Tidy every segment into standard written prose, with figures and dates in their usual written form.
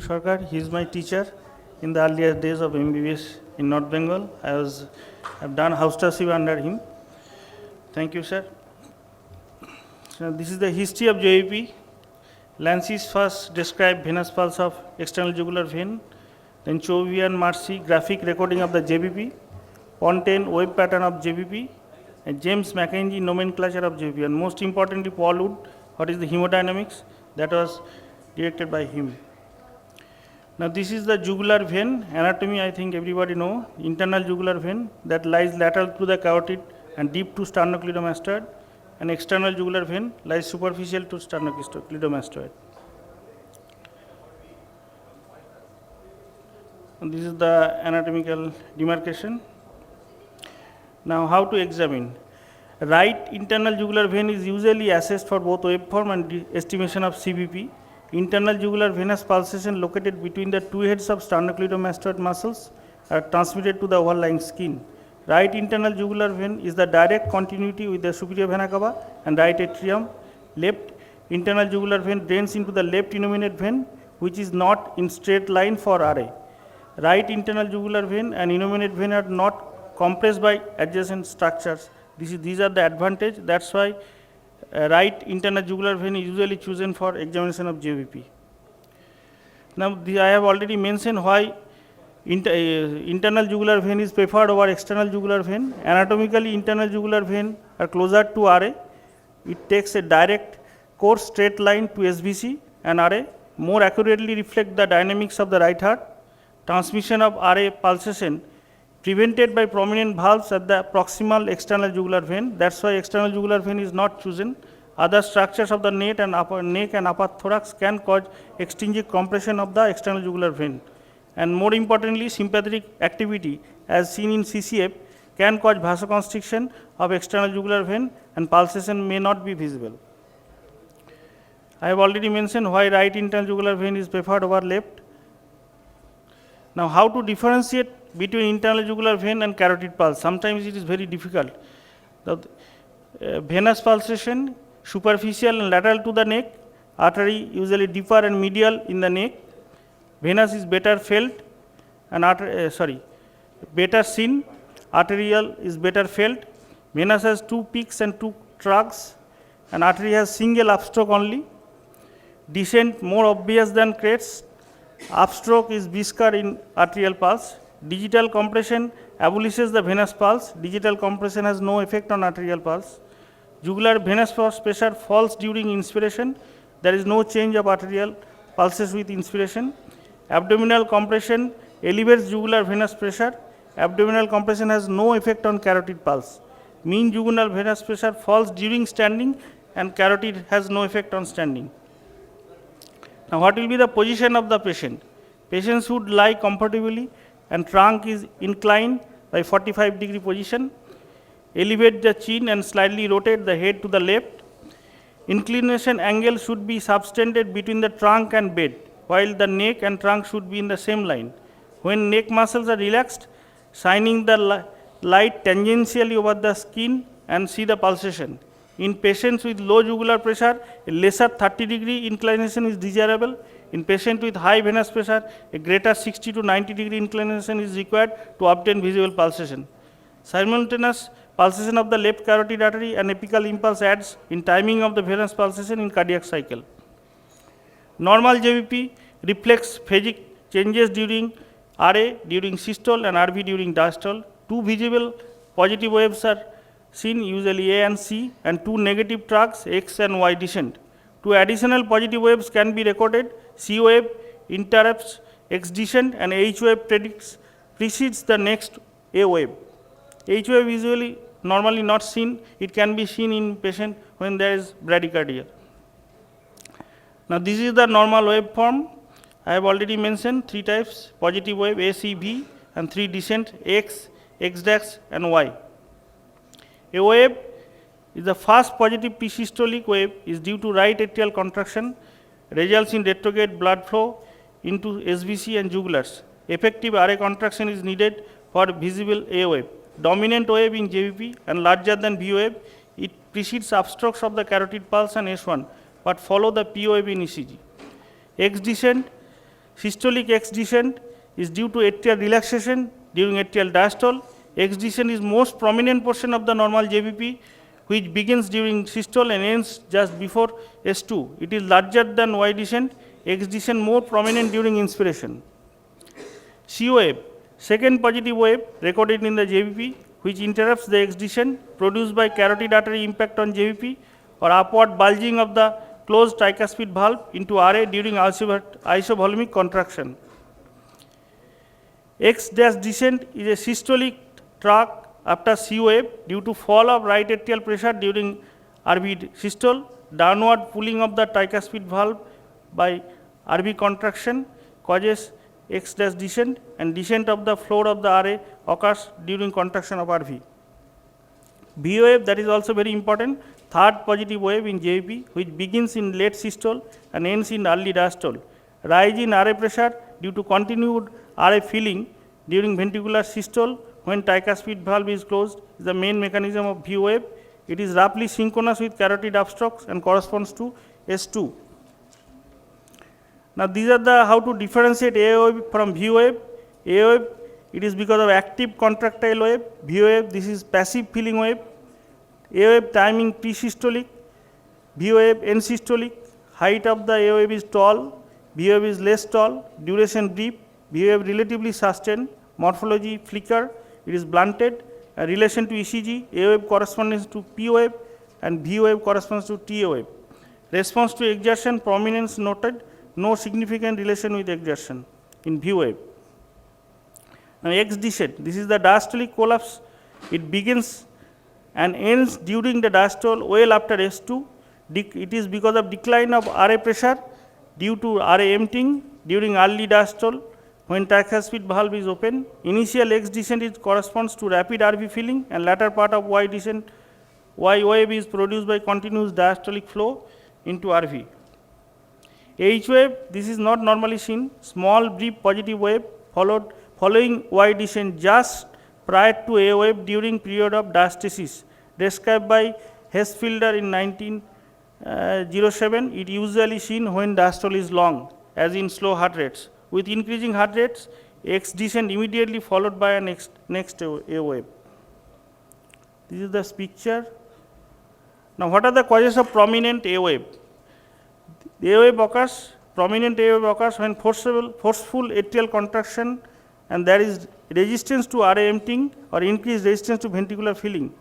Sarkar. He is my teacher in the earlier days of MBBS in North Bengal. I've done housekeeping under him. Thank you, sir. So this is the history of JVP. Lancis first described venous pulse of external jugular vein, then Chovy and Marcy graphic recording of the JVP, Fontaine wave pattern of JVP, and James Mackenzie nomenclature of JVP, and most importantly Paul Wood, what is the hemodynamics, that was directed by him. Now this is the jugular vein anatomy. I think everybody know internal jugular vein that lies lateral to the carotid and deep to sternocleidomastoid, and external jugular vein lies superficial to sternocleidomastoid. And this is the anatomical demarcation. Now how to examine? Right internal jugular vein is usually assessed for both waveform and estimation of CVP. Internal jugular venous pulsation located between the two heads of sternocleidomastoid muscles are transmitted to the overlying skin. Right internal jugular vein is the direct continuity with the superior vena cava and right atrium. Left internal jugular vein drains into the left innominate vein, which is not in straight line for RA. Right internal jugular vein and innominate vein are not compressed by adjacent structures. These are the advantage. That's why right internal jugular vein is usually chosen for examination of JVP. Now, I have already mentioned why internal jugular vein is preferred over external jugular vein. Anatomically, internal jugular vein are closer to RA. It takes a direct course straight line to SVC and RA, more accurately reflect the dynamics of the right heart. Transmission of RA pulsation prevented by prominent valves at the proximal external jugular vein. That's why external jugular vein is not chosen. Other structures of the neck and upper thorax can cause extrinsic compression of the external jugular vein. And more importantly, sympathetic activity as seen in CCF can cause vasoconstriction of external jugular vein and pulsation may not be visible. I have already mentioned why right internal jugular vein is preferred over left. Now, how to differentiate between internal jugular vein and carotid pulse? Sometimes it is very difficult. The venous pulsation, superficial and lateral to the neck, artery usually deeper and medial in the neck. Venous is better felt and better seen. Arterial is better felt. Venous has two peaks and two tracts, and artery has single upstroke only. Descent more obvious than crests. Upstroke is brisker in arterial pulse. Digital compression abolishes the venous pulse. Digital compression has no effect on arterial pulse. Jugular venous pressure falls during inspiration. There is no change of arterial pulses with inspiration. Abdominal compression elevates jugular venous pressure. Abdominal compression has no effect on carotid pulse. Mean jugular venous pressure falls during standing, and carotid has no effect on standing. Now, what will be the position of the patient? Patient should lie comfortably and trunk is inclined by 45-degree position. Elevate the chin and slightly rotate the head to the left. Inclination angle should be subtended between the trunk and bed, while the neck and trunk should be in the same line. When neck muscles are relaxed, shining the light tangentially over the skin and see the pulsation. In patients with low jugular pressure, a lesser 30-degree inclination is desirable. In patients with high venous pressure, a greater 60 to 90-degree inclination is required to obtain visible pulsation. Simultaneous pulsation of the left carotid artery and apical impulse adds in timing of the venous pulsation in cardiac cycle. Normal JVP reflects phasic changes during RA during systole and RV during diastole. Two visible positive waves are seen, usually A and C, and two negative tracks X and Y descent. Two additional positive waves can be recorded. C wave interrupts X descent and H wave precedes the next A wave. H wave usually normally not seen. It can be seen in patient when there is bradycardia. Now, this is the normal waveform. I have already mentioned three types: positive wave A, C, V, and three descent X, X dash, and Y. A wave is the first positive P-systolic wave is due to right atrial contraction, results in retrograde blood flow into SVC and jugulars. Effective RA contraction is needed for visible A wave. Dominant wave in JVP and larger than V wave, it precedes upstrokes of the carotid pulse and S1, but follow the P wave in ECG. X descent Systolic X descent is due to atrial relaxation during atrial diastole. X descent is most prominent portion of the normal JVP, which begins during systole and ends just before S2. It is larger than Y descent. X descent more prominent during inspiration. C wave, second positive wave recorded in the JVP, which interrupts the X descent produced by carotid artery impact on JVP or upward bulging of the closed tricuspid valve into RA during isovolumic contraction. X dash descent is a systolic track after C wave due to fall of right atrial pressure during RV systole, downward pulling of the tricuspid valve by RV contraction causes X dash descent, and descent of the floor of the RA occurs during contraction of RV. V wave, that is also very important, third positive wave in JVP, which begins in late systole and ends in early diastole. Rise in RA pressure due to continued RA filling during ventricular systole when tricuspid valve is closed is the main mechanism of V wave. It is roughly synchronous with carotid upstrokes and corresponds to S2. Now these are the how to differentiate A wave from V wave. A wave, it is because of active contractile wave. V wave, this is passive filling wave. A wave timing pre-systolic, V wave end systolic. Height of the A wave is tall, V wave is less tall, duration brief, V wave relatively sustained, morphology flicker, it is blunted, relation to ECG, A wave corresponds to P wave and V wave corresponds to T wave. Response to exertion, prominence noted, no significant relation with exertion in V wave. Now X descent, this is the diastolic collapse, it begins and ends during the diastole well after S2. It is because of decline of RA pressure due to RA emptying during early diastole when tricuspid valve is open. Initial X descent corresponds to rapid RV filling, and latter part of Y descent, Y wave is produced by continuous diastolic flow into RV. H wave, this is not normally seen, small brief positive wave following Y descent just prior to A wave during period of diastasis, described by Hesfelder in 1907. It usually seen when diastole is long, as in slow heart rates. With increasing heart rates, X descent immediately followed by a next A wave. This is the picture. Now what are the causes of prominent A wave? The A wave occurs, prominent A wave occurs when forceful atrial contraction and there is resistance to RA emptying or increased resistance to ventricular filling.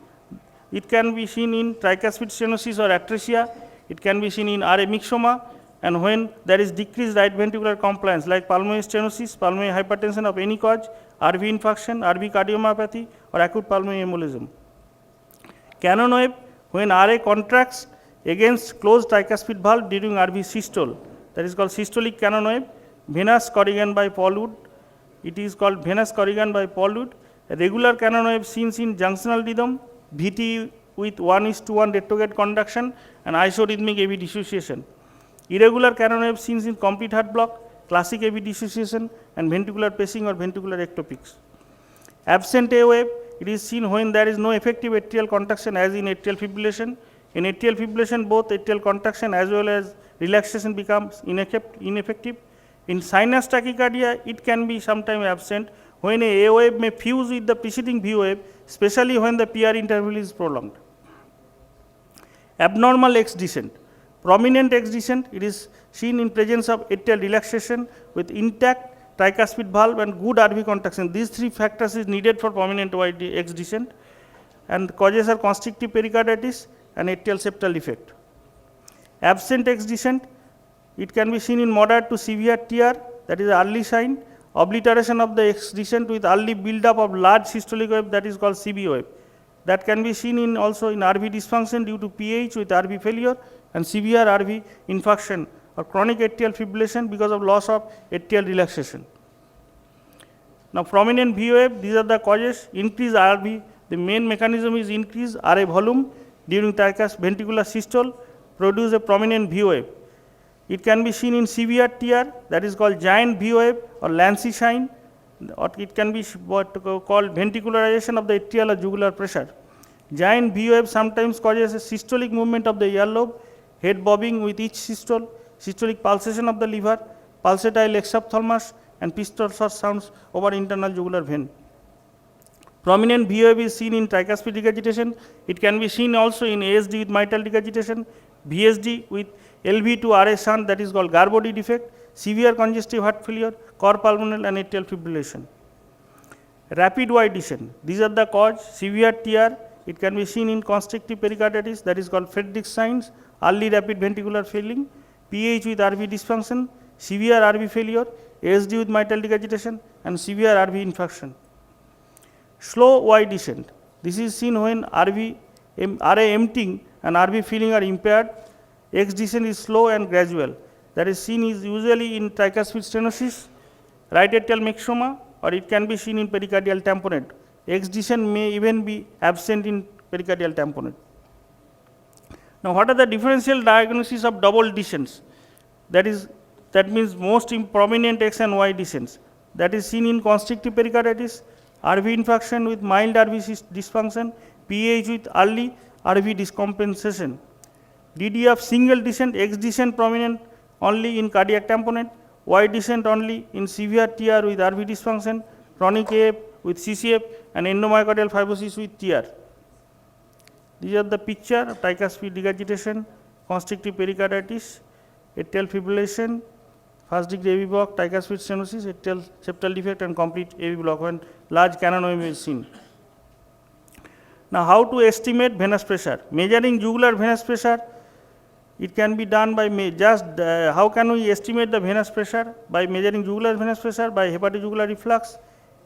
It can be seen in tricuspid stenosis or atresia, it can be seen in RA myxoma, and when there is decreased right ventricular compliance like pulmonary stenosis, pulmonary hypertension of any cause, RV infarction, RV cardiomyopathy, or acute pulmonary embolism. Cannon wave, when RA contracts against closed tricuspid valve during RV systole, that is called systolic cannon wave. Venous Corrigan by Paul Wood, it is called venous Corrigan by Paul Wood. A regular cannon wave seen in junctional rhythm, VT with 1:1 retrograde conduction and isorhythmic AV dissociation. Irregular cannon wave seen in complete heart block, classic AV dissociation, and ventricular pacing or ventricular ectopics. Absent A wave, it is seen when there is no effective atrial contraction as in atrial fibrillation. In atrial fibrillation, both atrial contraction as well as relaxation becomes ineffective. In sinus tachycardia, it can be sometimes absent when a wave may fuse with the preceding V wave, especially when the PR interval is prolonged. Abnormal X descent. Prominent X descent, it is seen in presence of atrial relaxation with intact tricuspid valve and good RV contraction. These three factors is needed for prominent X descent, and the causes are constrictive pericarditis and atrial septal defect. Absent X descent, it can be seen in moderate to severe TR, that is early sign, obliteration of the X descent with early build-up of large systolic wave, that is called CB wave. That can be seen in also in RV dysfunction due to PH with RV failure and severe RV infarction or chronic atrial fibrillation because of loss of atrial relaxation. Now prominent V wave, these are the causes. Increase RV, the main mechanism is increase RA volume during ventricular systole, produce a prominent V wave. It can be seen in severe TR, that is called giant V wave or Lancy sign, or it can be called ventricularization of the atrial or jugular pressure. Giant V wave sometimes causes a systolic movement of the earlobe, head bobbing with each systole, systolic pulsation of the liver, pulsatile exophthalmos, and pistol shot sounds over internal jugular vein. Prominent V wave is seen in tricuspid regurgitation. It can be seen also in ASD with mitral regurgitation, VSD with LV to RA shunt, that is called Garbody defect, severe congestive heart failure, cor pulmonale, and atrial fibrillation. Rapid Y descent, these are the cause, severe TR, it can be seen in constrictive pericarditis, that is called Friedreich signs, early rapid ventricular failing, PH with RV dysfunction, severe RV failure, ASD with mitral regurgitation, and severe RV infarction. Slow Y descent, this is seen when RA emptying and RV filling are impaired. X descent is slow and gradual, that is seen is usually in tricuspid stenosis, right atrial myxoma, or it can be seen in pericardial tamponade. X descent may even be absent in pericardial tamponade. Now, what are the differential diagnosis of double descents? That means most prominent X and Y descents. That is seen in constrictive pericarditis, RV infarction with mild RV dysfunction, PAH with early RV discompensation. DD of single descent, X descent prominent only in cardiac tamponade, Y descent only in severe TR with RV dysfunction, chronic AF with CCF, and endomyocardial fibrosis with TR. These are the picture of tricuspid regurgitation, constrictive pericarditis, atrial fibrillation, first degree AV block, tricuspid stenosis, atrial septal defect, and complete AV block when large cannonoma is seen. Now, how to estimate venous pressure? Measuring jugular venous pressure, it can be done by how can we estimate the venous pressure? By measuring jugular venous pressure by hepatojugular reflux,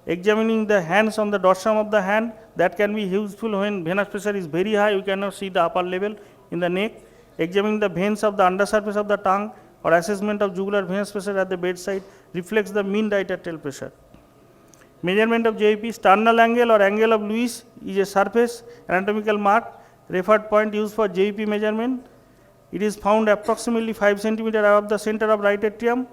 examining the hands on the dorsum of the hand, that can be useful when venous pressure is very high, you cannot see the upper level in the neck, examining the veins of the undersurface of the tongue, or assessment of jugular venous pressure at the bedside reflects the mean right atrial pressure. Measurement of JP, sternal angle or angle of Lewis is a surface anatomical mark, referred point used for JP measurement. It is found approximately 5 cm above the center of right atrium.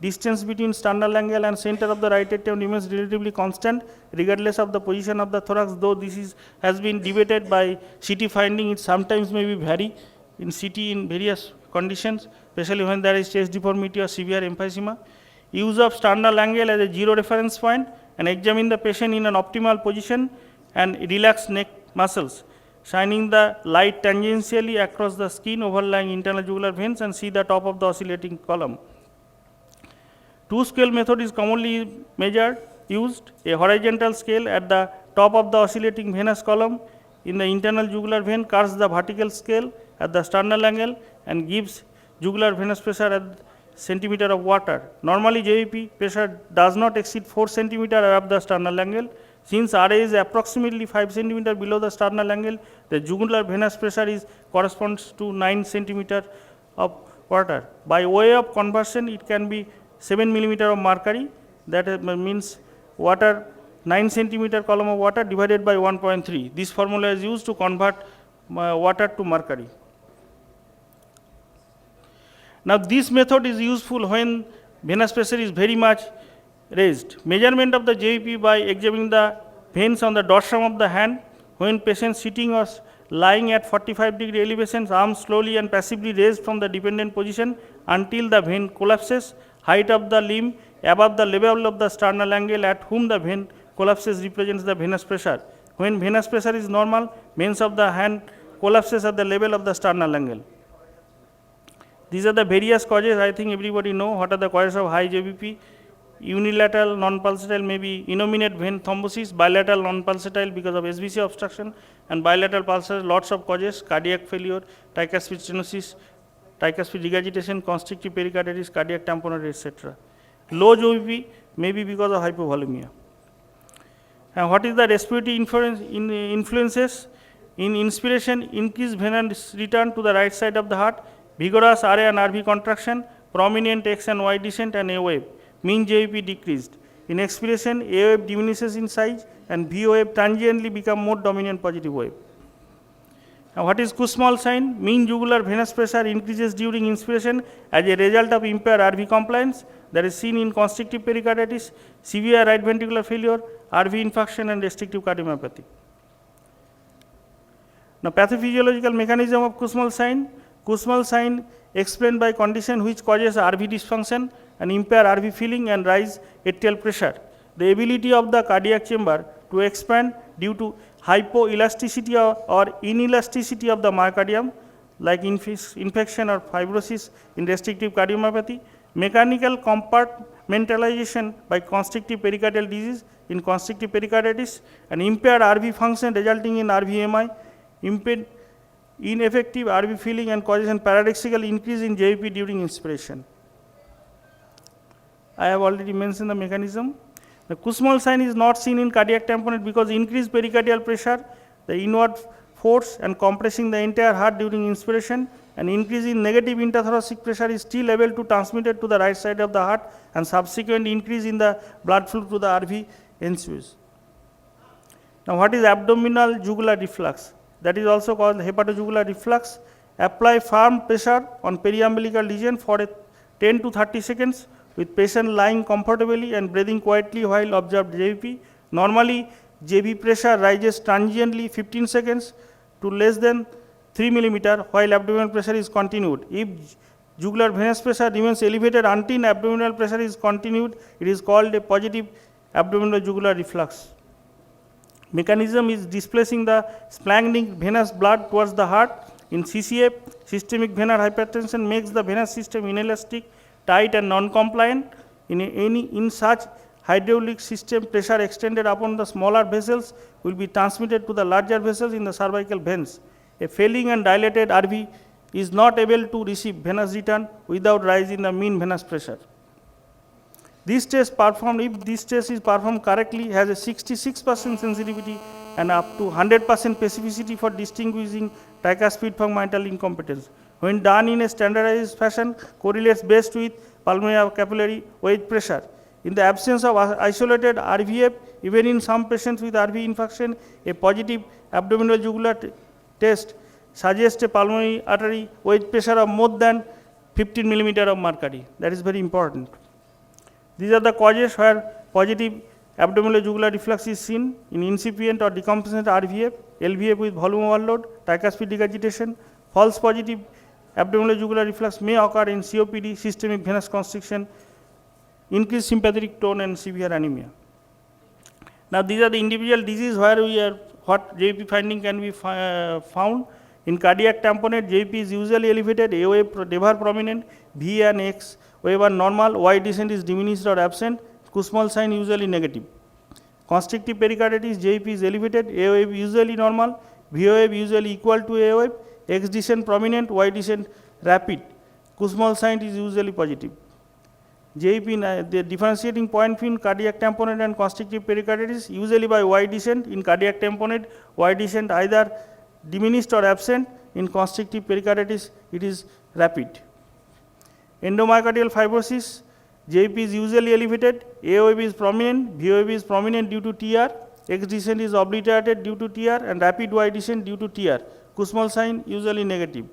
Distance between sternal angle and center of the right atrium remains relatively constant regardless of the position of the thorax, though this has been debated by CT finding. It sometimes may be vary in CT in various conditions, especially when there is chest deformity or severe emphysema. Use of sternal angle as a zero reference point and examine the patient in an optimal position and relax neck muscles, shining the light tangentially across the skin overlying internal jugular veins and see the top of the oscillating column. Two-scale method is commonly used. A horizontal scale at the top of the oscillating venous column in the internal jugular vein curves the vertical scale at the sternal angle and gives jugular venous pressure at centimeter of water. Normally, JVP pressure does not exceed 4 cm above the sternal angle. Since RA is approximately 5 cm below the sternal angle, the jugular venous pressure corresponds to 9 cm of water. By way of conversion, it can be 7 mm of mercury, that means water 9 cm column of water divided by 1.3. This formula is used to convert water to mercury. Now, this method is useful when venous pressure is very much raised. Measurement of the JVP by examining the veins on the dorsum of the hand when patient sitting or lying at 45-degree elevations, arms slowly and passively raised from the dependent position until the vein collapses. Height of the limb above the level of the sternal angle at whom the vein collapses represents the venous pressure. When venous pressure is normal, veins of the hand collapses at the level of the sternal angle. These are the various causes. I think everybody know what are the causes of high JVP. Unilateral non-pulsatile may be innominate vein thrombosis, bilateral non-pulsatile because of SVC obstruction, and bilateral pulsatile lots of causes: cardiac failure, tricuspid stenosis, tricuspid regurgitation, constrictive pericarditis, cardiac tamponade, etc. Low JVP may be because of hypovolemia. And what is the respiratory influences? In inspiration, increased venous return to the right side of the heart, vigorous RA and RV contraction, prominent X and Y descent, and A wave. Mean JVP decreased. In expiration, A wave diminishes in size and V wave transiently become more dominant positive wave. Now, what is Kussmaul sign? Mean jugular venous pressure increases during inspiration as a result of impaired RV compliance, that is seen in constrictive pericarditis, severe right ventricular failure, RV infarction, and restrictive cardiomyopathy. Now, pathophysiological mechanism of Kussmaul sign. Kussmaul sign explained by condition which causes RV dysfunction, and impair RV filling and rise atrial pressure. The ability of the cardiac chamber to expand due to hypoelasticity or inelasticity of the myocardium, like infection or fibrosis in restrictive cardiomyopathy, mechanical compartmentalization by constrictive pericardial disease in constrictive pericarditis, and impaired RV function resulting in RVMI, ineffective RV filling and causes an paradoxical increase in JVP during inspiration. I have already mentioned the mechanism. The Kussmaul sign is not seen in cardiac tamponade because increased pericardial pressure, the inward force and compressing the entire heart during inspiration, and increase in negative intrathoracic pressure is still able to transmit it to the right side of the heart, and subsequent increase in the blood flow to the RV ensues. Now, what is abdominal jugular reflux? That is also called hepatojugular reflux. Apply firm pressure on periumbilical region for 10 to 30 seconds with patient lying comfortably and breathing quietly while observed JVP. Normally, JV pressure rises transiently 15 seconds to less than 3 millimeter while abdominal pressure is continued. If jugular venous pressure remains elevated until abdominal pressure is continued, it is called a positive abdominal jugular reflux. Mechanism is displacing the splanchnic venous blood towards the heart. In CCF, systemic venar hypertension makes the venous system inelastic, tight and non-compliant. In such hydraulic system, pressure extended upon the smaller vessels will be transmitted to the larger vessels in the cervical veins. A failing and dilated RV is not able to receive venous return without rise in the mean venous pressure. This test performed, if this test is performed correctly, has a 66% sensitivity and up to 100% specificity for distinguishing tricuspid from mitral incompetence. When done in a standardized fashion, correlates best with pulmonary capillary wedge pressure. In the absence of isolated RVF, even in some patients with RV infarction, a positive abdominal jugular test suggests a pulmonary artery wedge pressure of more than 15 millimeter of mercury. That is very important. These are the causes where positive abdominal jugular reflux is seen in incipient or decompensated RVF, LVF with volume overload, tricuspid decogitation. False positive abdominal jugular reflux may occur in COPD, systemic venous constriction, increased sympathetic tone and severe anemia. Now, these are the individual diseases where what JVP finding can be found. In cardiac tamponade, JVP is usually elevated, A wave never prominent, V and X wave are normal, Y descent is diminished or absent, Kussmaul sign usually negative. Constrictive pericarditis, JVP is elevated, A wave usually normal, V wave usually equal to A wave, X descent prominent, Y descent rapid. Kussmaul sign is usually positive. JVP, the differentiating point between cardiac tamponade and constrictive pericarditis, usually by Y descent. In cardiac tamponade, Y descent either diminished or absent. In constrictive pericarditis, it is rapid. Endomyocardial fibrosis, JVP is usually elevated, A wave is prominent, V wave is prominent due to TR, X descent is obliterated due to TR, and rapid Y descent due to TR. Kussmaul sign usually negative.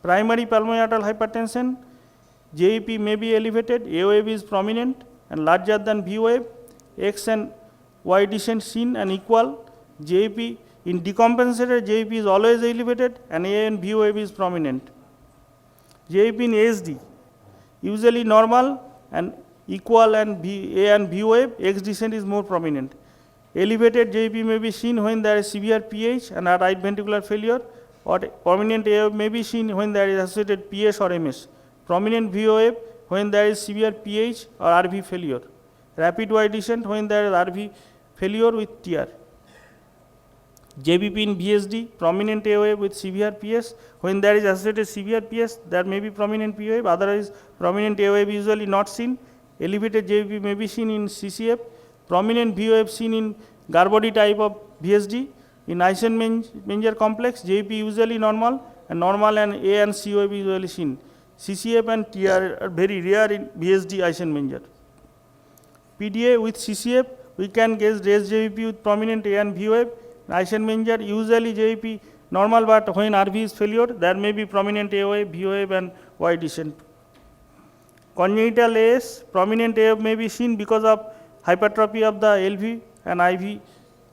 Primary pulmonary arterial hypertension, JVP may be elevated, A wave is prominent and larger than V wave, X and Y descent seen and equal. JVP in decompensated, JVP is always elevated and A and V wave is prominent. JVP in ASD, usually normal and equal, and A and V wave, X descent is more prominent. Elevated JVP may be seen when there is severe PH and a right ventricular failure, or prominent A wave may be seen when there is associated PS or MS. Prominent V wave when there is severe PH or RV failure. Rapid Y descent when there is RV failure with TR. JVP in VSD, prominent A wave with severe PS. When there is associated severe PS, there may be prominent P wave, otherwise prominent A wave usually not seen. Elevated JVP may be seen in CCF. Prominent V wave seen in Garbody type of VSD. In Eisenmenger complex, JVP usually normal and A and C wave usually seen. CCF and TR are very rare in VSD Eisenmenger. PDA with CCF, we can guess raised JVP with prominent A and V wave. Eisenmenger, usually JVP normal, but when RV is failure, there may be prominent A wave, V wave and Y descent. Congenital AS, prominent A wave may be seen because of hypertrophy of the LV and IV,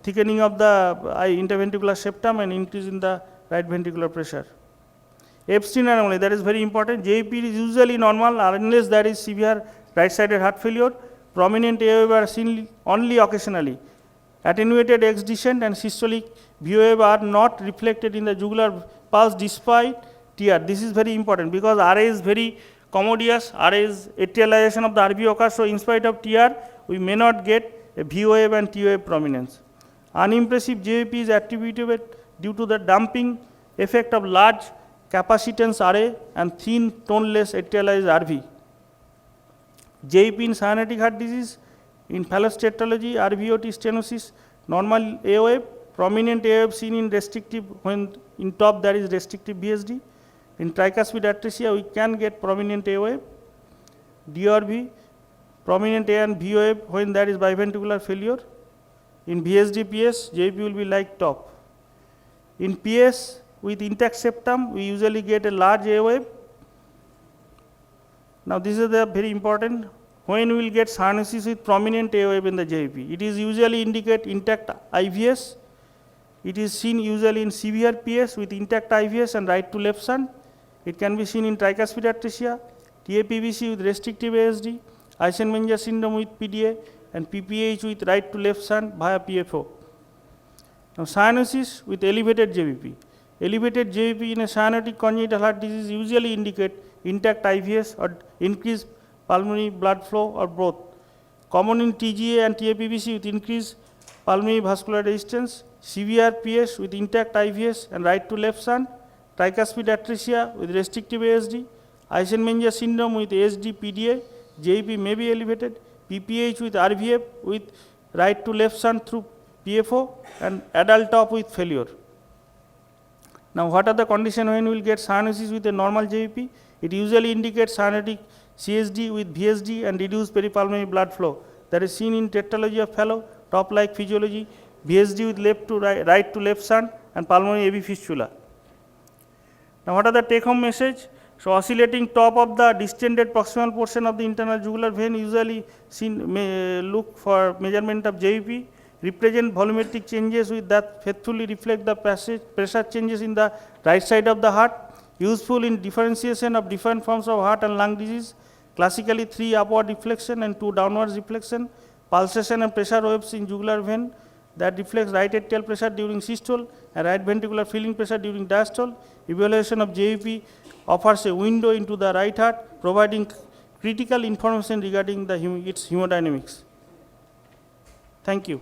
thickening of the interventricular septum and increase in the right ventricular pressure. Epstein anomaly, that is very important. JVP is usually normal unless there is severe right-sided heart failure. Prominent A wave are seen only occasionally. Attenuated X descent and systolic V wave are not reflected in the jugular pulse despite TR. This is very important because RA is very commodious, RA is atrialization of the RV occurs, so in spite of TR, we may not get a V wave and T wave prominence. Unimpressive JVP is attributable due to the damping effect of large capacitance RA and thin toneless atrialized RV. JVP in cyanotic heart disease, in phallosteatology, RVOT stenosis, normal A wave, prominent A wave seen in restrictive, when in top there is restrictive VSD. In tricuspid atresia, we can get prominent A wave, DRV, prominent A and V wave when there is biventricular failure. In VSD PS, JVP will be like top. In PS, with intact septum, we usually get a large A wave. Now, this is the very important. When we will get cyanosis with prominent A wave in the JVP, it is usually indicate intact IVS. It is seen usually in severe PS with intact IVS and right to left shunt. It can be seen in tricuspid atresia, TAPVC with restrictive ASD, Eisenmenger syndrome with PDA, and PPH with right to left shunt via PFO. Now, cyanosis with elevated JVP. Elevated JVP in a cyanotic congenital heart disease usually indicate intact IVS or increased pulmonary blood flow or both. Common in TGA and TAPVC with increased pulmonary vascular resistance, severe PS with intact IVS and right to left shunt, tricuspid atresia with restrictive ASD, Eisenmenger syndrome with ASD PDA, JVP may be elevated, PPH with RVF with right to left shunt through PFO, and adult top with failure. Now, what are the conditions when we will get cyanosis with a normal JVP? It usually indicates cyanotic CSD with VSD and reduced peripulmonary blood flow. That is seen in tetralogy of Fallot, top-like physiology, VSD with left to right to left shunt, and pulmonary AV fistula. Now, what are the take-home message? So, oscillating top of the distended proximal portion of the internal jugular vein usually seen look for measurement of JVP, represent volumetric changes with that faithfully reflect the pressure changes in the right side of the heart, useful in differentiation of different forms of heart and lung disease, classically 3 upward reflection and 2 downward reflection, pulsation and pressure waves in jugular vein that reflects right atrial pressure during systole and right ventricular filling pressure during diastole. Evaluation of JVP offers a window into the right heart, providing critical information regarding its hemodynamics. Thank you.